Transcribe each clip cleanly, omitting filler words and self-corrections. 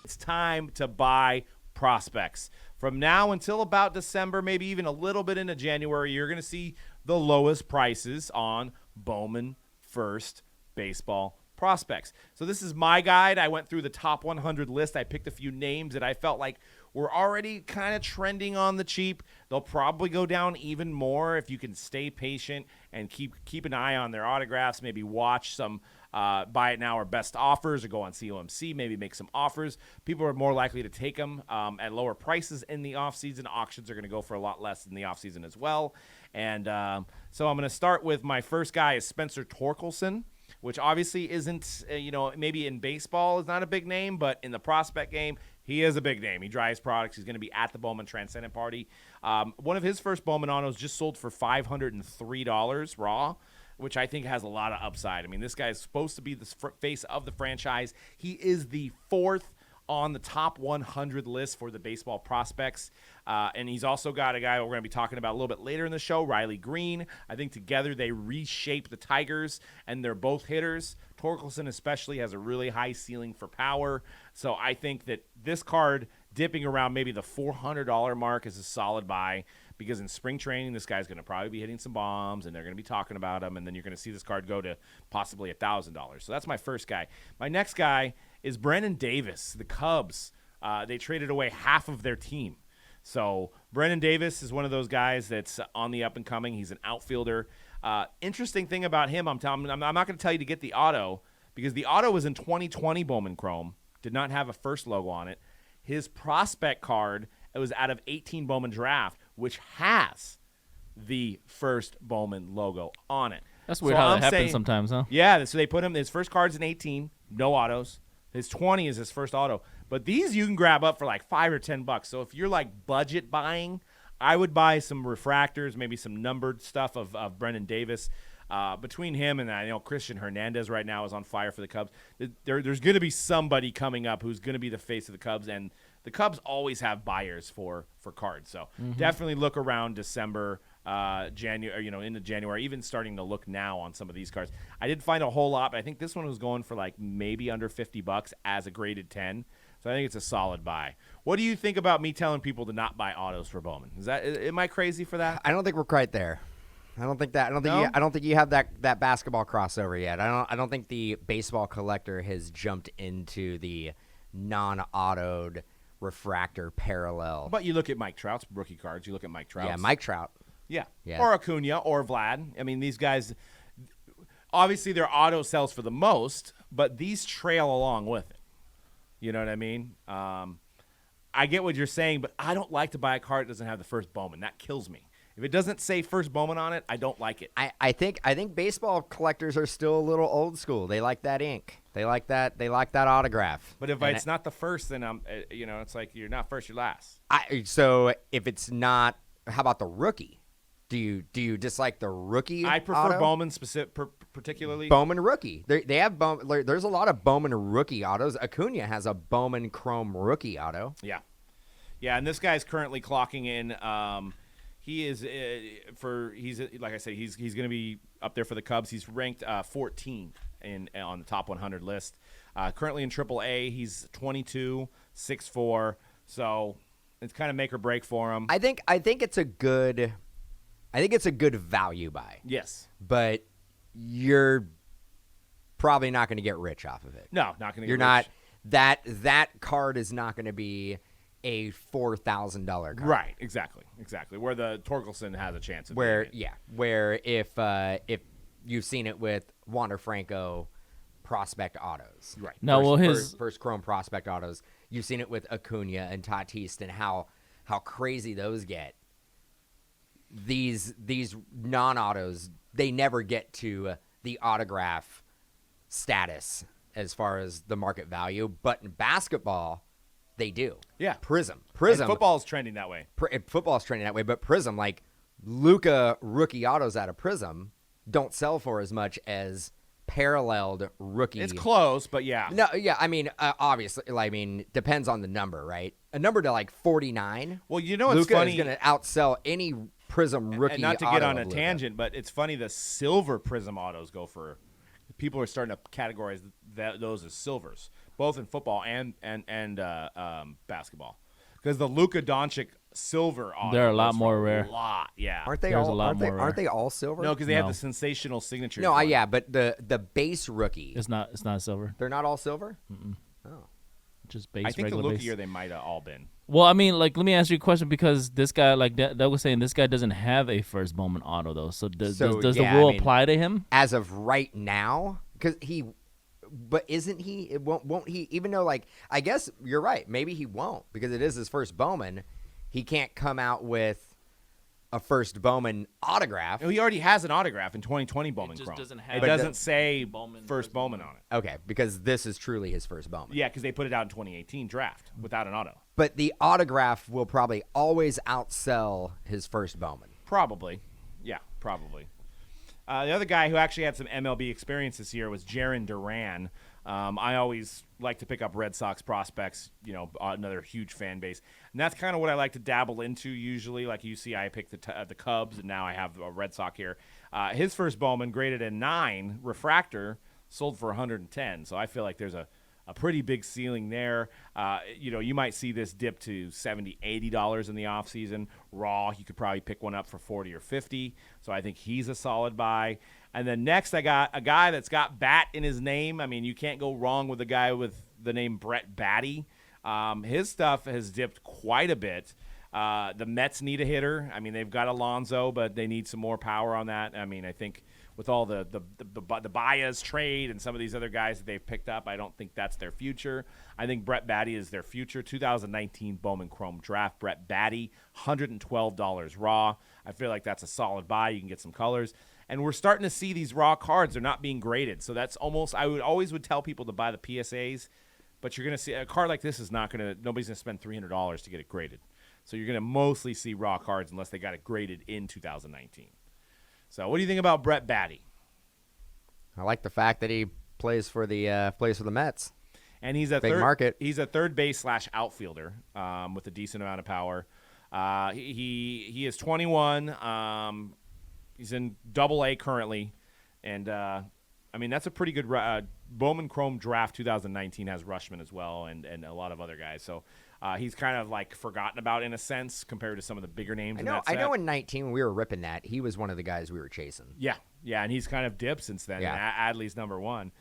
it's time to buy prospects. From now until about December, maybe even a little bit into January, you're going to see the lowest prices on Bowman First Baseball prospects. So this is my guide. I went through the top 100 list. I picked a few names that I felt like were already kind of trending on the cheap. They'll probably go down even more if you can stay patient and keep an eye on their autographs, maybe watch some buy it now or best offers, or go on COMC, maybe make some offers. People are more likely to take them at lower prices in the offseason. Auctions are going to go for a lot less in the offseason as well. And so I'm going to start with my first guy is Spencer Torkelson, which obviously isn't, maybe in baseball is not a big name, but in the prospect game, he is a big name. He drives products. He's going to be at the Bowman Transcendent Party. One of his first Bowman autos just sold for $503 raw, which I think has a lot of upside. I mean, this guy is supposed to be the face of the franchise. He is the fourth on the top 100 list for the baseball prospects. And he's also got a guy we're going to be talking about a little bit later in the show, Riley Greene. I think together they reshape the Tigers, and they're both hitters. Torkelson especially has a really high ceiling for power. So I think that this card dipping around maybe the $400 mark is a solid buy, because in spring training, this guy's going to probably be hitting some bombs, and they're going to be talking about him, and then you're going to see this card go to possibly $1,000. So that's my first guy. My next guy is Brennen Davis, the Cubs. They traded away half of their team. So Brennen Davis is one of those guys that's on the up-and-coming. He's an outfielder. Interesting thing about him, I'm not going to tell you to get the auto, because the auto was in 2020 Bowman Chrome, did not have a first logo on it. His prospect card, it was out of 18 Bowman Draft, which has the first Bowman logo on it. That's weird how that happens sometimes, huh? Yeah, so they put him, his first card's in 18, no autos. His 20 is his first auto. But these you can grab up for like $5 or $10. So if you're like budget buying, I would buy some refractors, maybe some numbered stuff of Brennen Davis. Between him and I know Christian Hernandez right now is on fire for the Cubs. There's going to be somebody coming up who's going to be the face of the Cubs, and the Cubs always have buyers for cards. So definitely look around December, January, into January, even starting to look now on some of these cards. I didn't find a whole lot, but I think this one was going for like maybe under $50 as a graded 10. So I think it's a solid buy. What do you think about me telling people to not buy autos for Bowman? Am I crazy for that? I don't think we're quite there. I don't think that. No? I don't think you have that basketball crossover yet. I don't think the baseball collector has jumped into the non-autoed refractor parallel. But you look at Mike Trout's rookie cards. You look at Mike Trout's. Yeah, Mike Trout. Yeah. Yeah. Or Acuna or Vlad. I mean, these guys, obviously their auto sells for the most, but these trail along with it. You know what I mean? I get what you're saying, but I don't like to buy a card that doesn't have the first Bowman. That kills me. If it doesn't say first Bowman on it, I don't like it. I think baseball collectors are still a little old school. They like that ink. They like that autograph. But if it's not the first, then it's like you're not first, you're last. So if it's not, how about the rookie? Do you dislike the rookie? I prefer auto? Bowman particularly. Bowman rookie. They have Bowman. There's a lot of Bowman rookie autos. Acuna has a Bowman Chrome rookie auto. Yeah, and this guy's currently clocking in. He is like I said, he's going to be up there for the Cubs. He's ranked 14 on the top 100 list. Currently in AAA, he's 22, 6'4". So it's kind of make or break for him. I think it's a good value buy. Yes, but you're probably not going to get rich off of it. No, not going to. You're not. That card is not going to be a $4,000 card. Right, exactly. Where the Torkelson has a chance of where being it. Where if you've seen it with Wander Franco prospect autos. Right. No, first Chrome prospect autos. You've seen it with Acuna and Tatis and how crazy those get. These non-autos, they never get to the autograph status as far as the market value, but in basketball they do. Yeah. Prism. And football's trending that way. Football's trending that way, but Prism, like Luka rookie autos out of Prism, don't sell for as much as paralleled rookie. It's close, but yeah. No, yeah. I mean, obviously, depends on the number, right? A number to like 49. Well, you know, it's Luka funny. is going to outsell any Prism rookie. And not to get on a auto of tangent, but it's funny the silver Prism autos go for. People are starting to categorize those as silvers. both in football and basketball. Because the Luka Doncic silver auto, they're a lot more rare. A lot, yeah. Aren't they There's all? a lot more Aren't they all silver? No, because they have the sensational signatures. No, yeah, but the base rookie. It's not silver. They're not all silver. Oh, just base. I think the regular Luka base. year they might have all been. Well, I mean, like, let me ask you a question because this guy, like Doug was saying, this guy doesn't have a first Bowman auto though. So does the rule apply to him as of right now? Because he. But isn't he? Won't he? Even though, like, I guess you're right. Maybe he won't because it is his first Bowman. He can't come out with a first Bowman autograph. He already has an autograph in 2020 Bowman just Chrome. doesn't It doesn't say first Bowman on it. Okay, because this is truly his first Bowman. Yeah, because they put it out in 2018 draft without an auto. But the autograph will probably always outsell his first Bowman. Probably. Yeah, probably. The other guy who actually had some MLB experience this year was Jarren Duran. I always like to pick up Red Sox prospects, another huge fan base. And that's kind of what I like to dabble into usually. Like you see, I picked the Cubs, and now I have a Red Sox here. His first Bowman, graded a 9, refractor, sold for 110. So I feel like there's a pretty big ceiling there. You might see this dip to $70, $80 in the offseason. Raw, you could probably pick one up for 40 or 50. So I think he's a solid buy. And then next, I got a guy that's got Bat in his name. I mean, you can't go wrong with a guy with the name Brett Batty. His stuff has dipped quite a bit. The Mets need a hitter. I mean, they've got Alonso, but they need some more power on that. I mean, I think with all the Baez trade and some of these other guys that they've picked up, I don't think that's their future. I think Brett Batty is their future. 2019 Bowman Chrome Draft, Brett Batty, $112 raw. I feel like that's a solid buy. You can get some colors. And we're starting to see these raw cards. They're not being graded. So that's almost – I would always tell people to buy the PSAs, but you're going to see – a card like this is not going to – nobody's going to spend $300 to get it graded. So you're going to mostly see raw cards unless they got it graded in 2019. So what do you think about Brett Batty? I like the fact that he plays for the Mets. And he's a big third market. He's a third base / outfielder with a decent amount of power. He is 21. He's in Double-A currently, and I mean that's a pretty good Bowman Chrome Draft 2019 has Rushman as well, and a lot of other guys. So he's kind of like forgotten about in a sense compared to some of the bigger names. I know. In 19 when we were ripping that, he was one of the guys we were chasing. Yeah, and he's kind of dipped since then. Yeah. And Adley's number 1,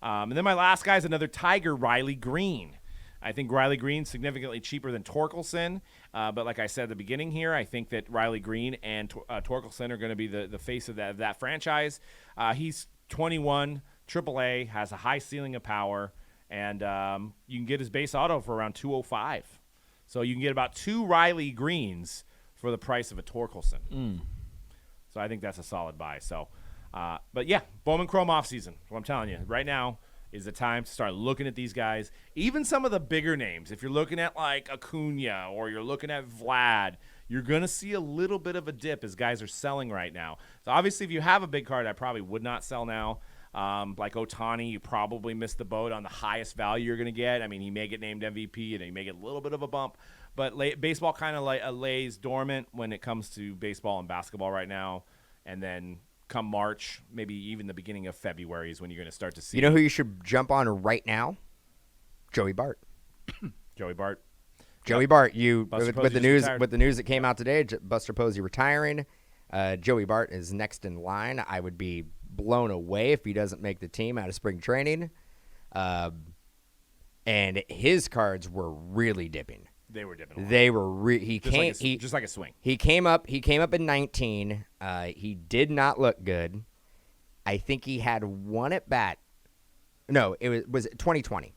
and then my last guy is another Tiger, Riley Greene. I think Riley Greene's significantly cheaper than Torkelson, but like I said at the beginning here, I think that Riley Greene and Torkelson are going to be the face of that franchise. He's 21, AAA, has a high ceiling of power, and you can get his base auto for around $205. So you can get about 2 Riley Greenes for the price of a Torkelson. So I think that's a solid buy. So, but yeah, Bowman Chrome offseason. What I'm telling you right now is the time to start looking at these guys. Even some of the bigger names. If you're looking at like Acuna or you're looking at Vlad, you're going to see a little bit of a dip as guys are selling right now. So obviously if you have a big card, I probably would not sell now. Like Ohtani, you probably missed the boat on the highest value you're going to get. I mean, he may get named MVP and he may get a little bit of a bump. But baseball kind of lays dormant when it comes to baseball and basketball right now. And then come March, maybe even the beginning of February is when you're going to start to see. You know who you should jump on right now? Joey Bart. Joey Bart. Joey Bart. With the news that came out today, Buster Posey retiring. Joey Bart is next in line. I would be blown away if he doesn't make the team out of spring training. And his cards were really dipping. They were dipping. They were. Just like a swing. He came up in 19. He did not look good. I think he had one at bat. No, it was 2020,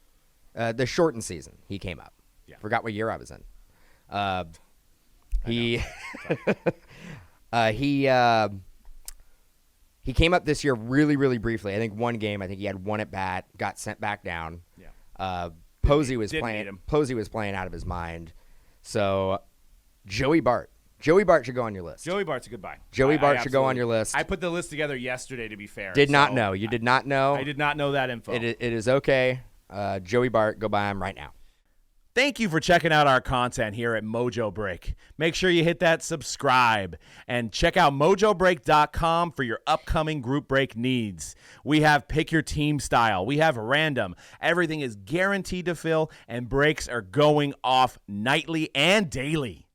the shortened season. He came up. Yeah. Forgot what year I was in. He came up this year really, really briefly. I think one game. I think he had one at bat. Got sent back down. Yeah. Posey was playing out of his mind. So, Joey Bart should go on your list. Joey Bart's a good buy. Joey Bart should go on your list. I put the list together yesterday, to be fair. Did not know. You did not know. I did not know that info. It is okay. Joey Bart, go buy him right now. Thank you for checking out our content here at Mojobreak. Make sure you hit that subscribe and check out mojobreak.com for your upcoming group break needs. We have pick your team style. We have random. Everything is guaranteed to fill, and breaks are going off nightly and daily.